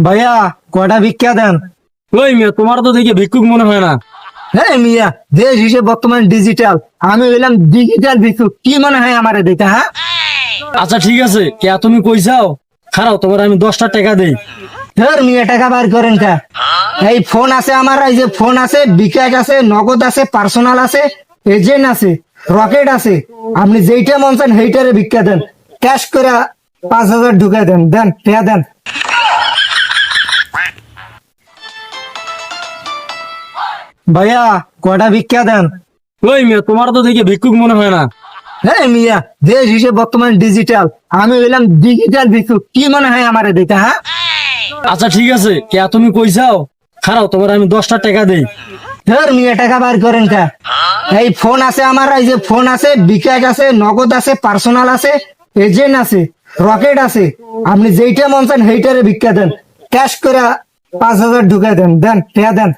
ভাইয়া কয়টা ভিক্ষা দেন। ওই মিয়া, তোমার তো দেখে ভিক্ষুক মনে হয় না। হ্যাঁ মিয়া, দেশ হিসেবে বর্তমান ডিজিটাল, আমি হইলাম ডিজিটাল ভিক্ষুক, কি মনে হয় আমারে দিতে? হ্যাঁ আচ্ছা ঠিক আছে, কে তুমি কইসাও, খারাও তোমার আমি 10টা টাকা দেই। ধর মিয়া, টাকা বার করেন কা? এই ফোন আছে আমার, এই যে ফোন আছে, বিকাশ আছে, নগদ আছে, পার্সোনাল আছে, এজেন্ট আছে, রকেট আছে। আপনি যেইটা মন চান সেইটারে ভিক্ষা দেন। ক্যাশ করে 5,000 ঢুকে দেন, দেন টাকা দেন। ভাইয়া কয়টা ভিক্ষা দেন। ওই মিয়া, তোমার তো দেখে ভিক্ষুক মনে হয় না। হ্যাঁ মিয়া, দেশ হিসেবে বর্তমান ডিজিটাল, আমি হইলাম ডিজিটাল ভিক্ষুক, কি মনে হয় আমারে দিতে? হ্যাঁ আচ্ছা ঠিক আছে, কে তুমি কইসাও, খারাও তোমার আমি 10টা টাকা দেই। ধর মিয়া, টাকা বার করেন কা? এই ফোন আছে আমার, এই যে ফোন আছে, বিকাশ আছে, নগদ আছে, পার্সোনাল আছে, এজেন্ট আছে, রকেট আছে। আপনি যেইটা মন চান সেইটারে ভিক্ষা দেন। ক্যাশ করে 5,000 ঢুকে দেন, দেন টাকা দেন।